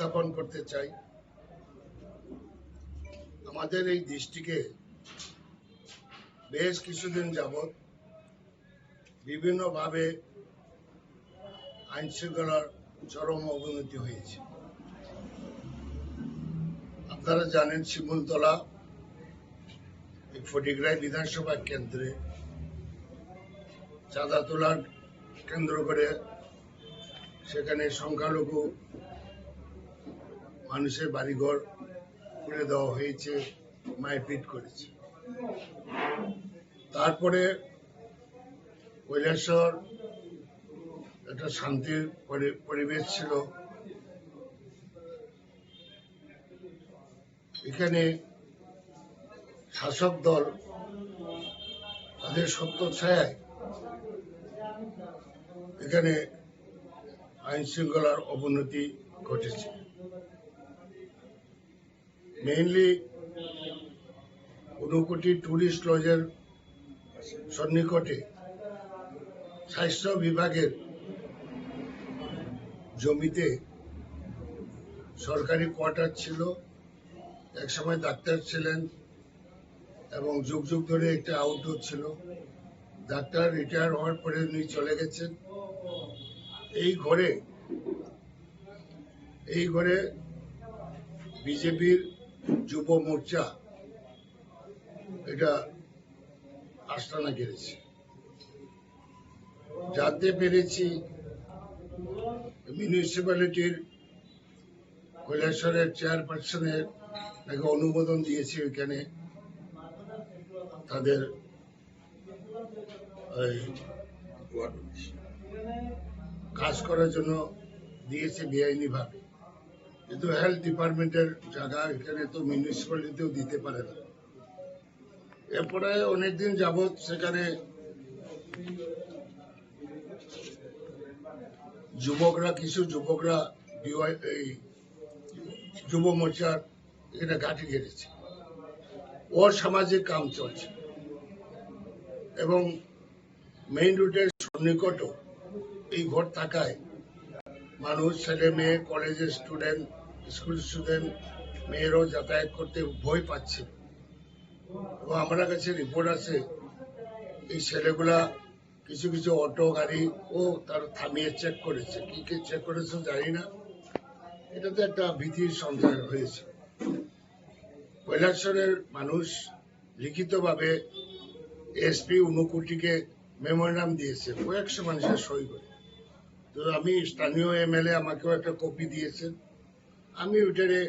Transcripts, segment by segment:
উপস্থাপন করতে চাই। আমাদের এই ডিস্ট্রিক্টে বেশ কিছুদিন যাবৎ বিভিন্নভাবে আইন শৃঙ্খলার চরম অবনতি হয়েছে। আপনারা জানেন, শিমুলতলা এই ফটিকরাই বিধানসভা কেন্দ্রে চাঁদা তোলার কেন্দ্র করে সেখানে সংখ্যালঘু মানুষের বাড়িঘর খুলে দেওয়া হয়েছে, মারপিট করেছে। তারপরে কৈলাসহর একটা শান্তির পরিবেশ ছিল। এখানে শাসক দল তাদের সত্য ছায়ায় এখানে আইন শৃঙ্খলার অবনতি ঘটেছে। মেইনলি ঊনকোটি টুরিস্ট লজের সন্নিকটে স্বাস্থ্য বিভাগের জমিতে সরকারি কোয়ার্টার ছিল। একসময় ডাক্তার ছিলেন এবং যুগ যুগ ধরে একটা আউটডোর ছিল। ডাক্তার রিটায়ার হওয়ার পরে উনি চলে গেছেন। এই ঘরে বিজেপির যুব মোর্চা এটা আস্তানা গেড়েছে। জানতে পেরেছি মিউনিসিপ্যালিটির কৈলাসহরের চেয়ারপারসনের নাকি অনুমোদন দিয়েছে ওইখানে তাদের কাজ করার জন্য দিয়েছে বেআইনি ভাবে। কিন্তু হেলথ ডিপার্টমেন্টের জায়গা এখানে তো মিউনিসিপ্যালিটিতেও দিতে পারে না। এরপরে অনেকদিন যাবৎ সেখানে কিছু যুবকরা এই যুব মোর্চার এখানে ঘাঁটি গেড়েছে। অসামাজিক কাম চলছে এবং মেইন রুটের সন্নিকটও এই ঘর থাকায় মানুষ, ছেলে মেয়ে, কলেজের স্টুডেন্ট, স্কুল স্টুডেন্ট মেয়েরাও যাতায়াত করতে ভয় পাচ্ছে। এবং আমার কাছে রিপোর্ট আছে এই ছেলেগুলা কিছু কিছু অটো গাড়ি তার থামিয়ে চেক করেছে। কি কি চেক করেছে জানি না। এটাতে একটা ভীতির সঞ্চার হয়েছে। কৈলাসহরের মানুষ লিখিতভাবে এসপি ঊনকোটিকে মেমোরান্ডাম দিয়েছে, কয়েকশো মানুষের সই করে। তো আমি স্থানীয় এমএলএ আমাকেও একটা কপি দিয়েছেন। আমি ওইটারে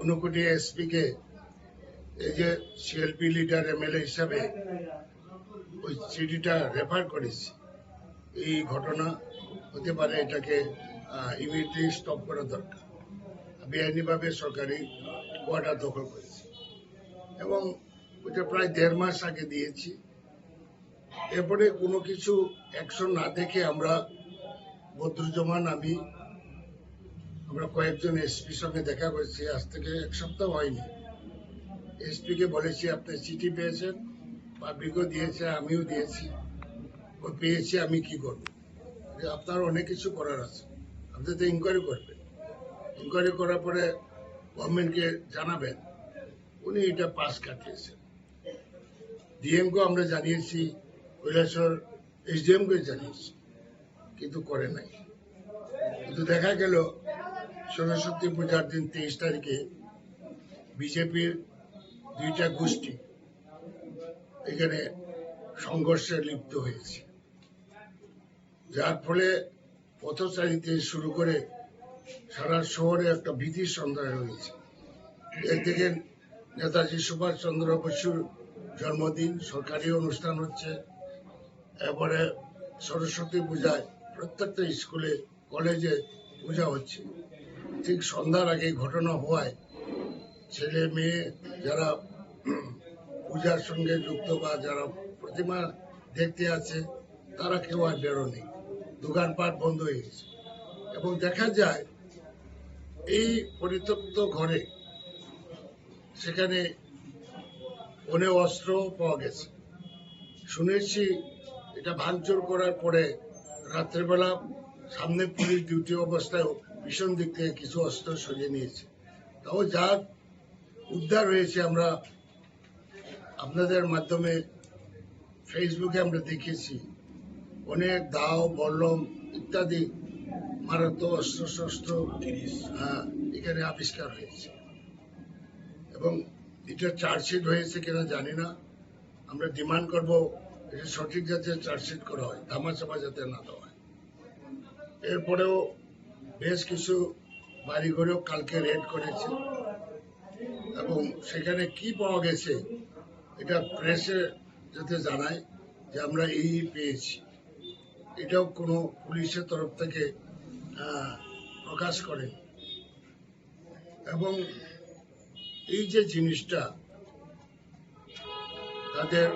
ঊনকোটি এসপি কে এই যে সিএলপি লিডার এমএলএ হিসাবে ওই চিঠিটা রেফার করেছি। এই ঘটনা হতে পারে, এটাকে ইমিডিয়েটলি স্টপ করা দরকার। বেআইনিভাবে সরকারি কোয়ার্টার দখল করেছে এবং ওইটা প্রায় 1.5 মাস আগে দিয়েছি। এরপরে কোনো কিছু অ্যাকশন না দেখে আমরা বদরুজ্জামান আমরা কয়েকজন এসপির সঙ্গে দেখা করেছি। আজ থেকে 1 সপ্তাহ হয়নি। এসপি কে বলেছি আপনি চিঠি পেয়েছেন, পাবলিকও দিয়েছে, আমিও দিয়েছি। ওই পেয়েছি, আমি কি করব? আপনার অনেক কিছু করার আছে, আপনি তো ইনকোয়ারি করবেন। ইনকোয়ারি করার পরে গভর্নমেন্টকে জানাবেন। উনি এটা পাস কাটিয়েছেন। ডিএমকে আমরা জানিয়েছি, কৈলাসহর এসডিএমকে জানিয়েছি, কিন্তু করে নাই। কিন্তু দেখা গেল সরস্বতী পূজার দিন 23 তারিখে বিজেপির 2টা গোষ্ঠী এখানে সংঘর্ষে লিপ্ত হয়েছে, যার ফলে পথচারীতে শুরু করে সারা শহরে একটা ভীতির সঞ্চার হয়েছে। এর থেকে নেতাজি সুভাষচন্দ্র বসুর জন্মদিন, সরকারি অনুষ্ঠান হচ্ছে। এরপরে সরস্বতী পূজায় প্রত্যেকটা স্কুলে কলেজে পূজা হচ্ছে। ঠিক সন্ধ্যার আগে ঘটনা হওয়ায় ছেলে মেয়ে যারা পূজার সঙ্গে যুক্ত বা যারা প্রতিমা দেখতে আছে তারা কেউ আর বেরোনি। দোকানপাট বন্ধ হয়ে গেছে এবং দেখা যায় এই পরিত্যক্ত ঘরে সেখানে অনেক অস্ত্র পাওয়া গেছে। শুনেছি এটা ভাঙচুর করার পরে রাত্রেবেলা সামনে পুলিশ ডিউটি অবস্থায় ভীষণ দিক থেকে কিছু অস্ত্র সরিয়ে নিয়েছে। তাও যা উদ্ধার হয়েছে আমরা আপনাদের মাধ্যমে ফেসবুকে আমরা দেখেছি, অনেক দাও বল্লম ইত্যাদি মারাত্মক অস্ত্র শস্ত্র এখানে আবিষ্কার হয়েছে এবং এটা চার্জশিট হয়েছে কিনা জানি না। আমরা ডিমান্ড করব এটা সঠিক যাতে চার্জশিট করা হয়, ধামাচাপা যাতে না দেওয়া হয়। এরপরেও বেশ কিছু বাড়িঘরেও কালকে রেড করেছে এবং সেখানে কি পাওয়া গেছে এটা প্রেসে যাতে জানায় যে আমরা এই পেয়েছি, এটাও কোনো পুলিশের তরফ থেকে প্রকাশ করে। এবং এই যে জিনিসটা তাদের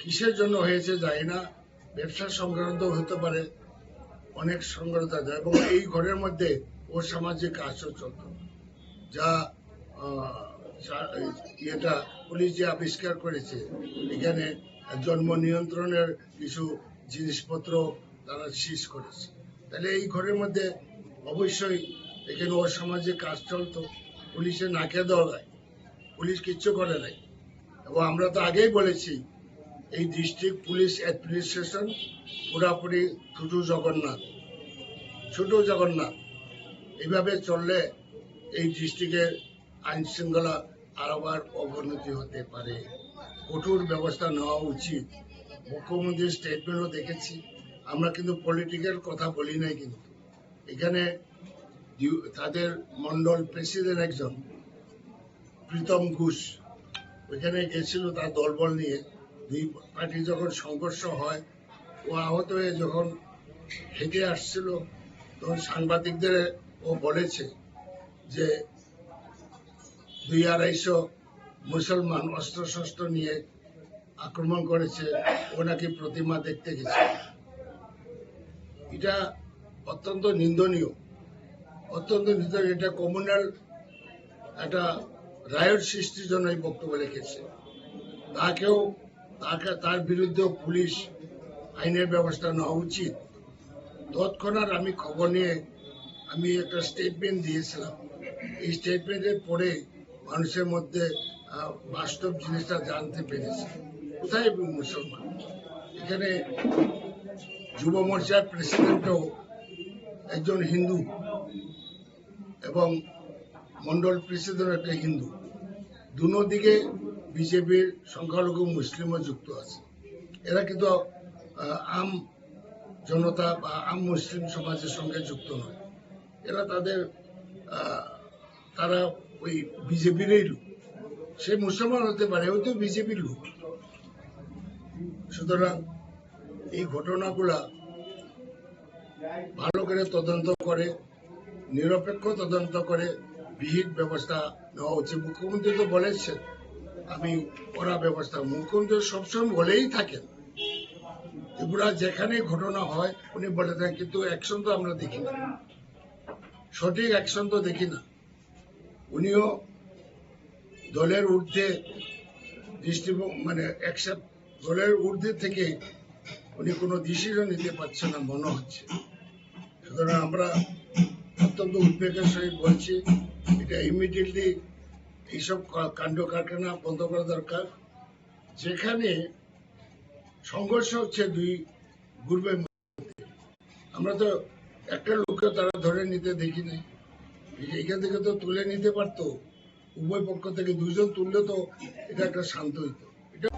কিসের জন্য হয়েছে জানি না, ব্যবসা সংক্রান্ত হতে পারে, অনেক সংক্রান্ত, এবং এই ঘরের মধ্যে ওর সামাজিক কাজও চলত, যা এটা পুলিশ যে আবিষ্কার করেছে। এখানে জন্ম নিয়ন্ত্রণের কিছু জিনিসপত্র তারা সিজ করেছে। তাহলে এই ঘরের মধ্যে অবশ্যই এখানে অসামাজিক কাজ চলতো, পুলিশে নাকে দেওয়া যায়, পুলিশ কিচ্ছু করে নাই। এবং আমরা তো আগেই বলেছি এই ডিস্ট্রিক্ট পুলিশ অ্যাডমিনিস্ট্রেশন পুরাপুরি ছোট জগন্নাথ। এইভাবে চললে এই ডিস্ট্রিক্টের আইন শৃঙ্খলা আবার অবনতি হতে পারে, কঠোর ব্যবস্থা নেওয়া উচিত। মুখ্যমন্ত্রীর স্টেটমেন্টও দেখেছি, আমরা কিন্তু পলিটিক্যাল কথা বলি নাই, কিন্তু এখানে তাদের মন্ডল প্রেসিডেন্ট একজন প্রীতম ঘোষ ওইখানে গেছিল তার দলবল নিয়ে। দুই পার্টি যখন সংঘর্ষ হয়, ও আহত হয়ে যখন হেঁটে আসছিল তখন সাংবাদিকদের ও বলেছে যে 200-250 মুসলমান অস্ত্র শস্ত্র নিয়ে আক্রমণ করেছে, ও নাকি প্রতিমা দেখতে গেছে। এটা অত্যন্ত নিন্দনীয়। এটা কমিউনাল একটা রায়ট সৃষ্টির জন্য এই বক্তব্য রেখেছে। তার বিরুদ্ধে পুলিশ আইনের ব্যবস্থা নেওয়া উচিত। তৎক্ষণাৎ আমি খবর নিয়ে আমি একটা স্টেটমেন্ট দিয়েছিলাম। এই স্টেটমেন্টের পরে মানুষের মধ্যে বাস্তব জিনিসটা জানতে পেরেছে, কোথায় মুসলমান। এখানে যুব মোর্চার প্রেসিডেন্টও একজন হিন্দু এবং মন্ডল প্রেসিডেন্ট একটা হিন্দু। দুনো দিকে বিজেপির সংখ্যালঘু মুসলিমও যুক্ত আছে। এরা কিন্তু আম জনতা বা আম মুসলিম সমাজের সঙ্গে যুক্ত নয়। এরা তারা ওই বিজেপিরই লোক। সে মুসলমান হতে পারে, ওই তো বিজেপির লোক। সুতরাং এই ঘটনাগুলা ভালো করে তদন্ত করে, নিরপেক্ষ তদন্ত করে বিহিত ব্যবস্থা নেওয়া উচিত। মুখ্যমন্ত্রী তো বলেছেন আমি কড়া ব্যবস্থা, মুখ্যমন্ত্রী সবসময় বলেই থাকেন। ত্রিপুরা যেখানে ঘটনা হয় উনি বলে থাকেন, কিন্তু অ্যাকশন তো আমরা দেখি না, সঠিক অ্যাকশন তো দেখি না। উনিও দলের ঊর্ধ্বে দলের ঊর্ধ্বে থেকে উনি কোনো ডিসিশন নিতে পারছেন না মনে হচ্ছে। সুতরাং আমরা অত্যন্ত উদ্বেগের সহিত বলছি, এটা ইমিডিয়েটলি এইসব কাণ্ড কারখানা বন্ধ করা দরকার। যেখানে সংঘর্ষ হচ্ছে দুই গ্রুপের মধ্যে, আমরা তো একটা লোককে তারা ধরে নিতে দেখি নাই। এখান থেকে তো তুলে নিতে পারতো, উভয় পক্ষ থেকে দুজন তুললে তো এটা একটা শান্ত হইতো। এটা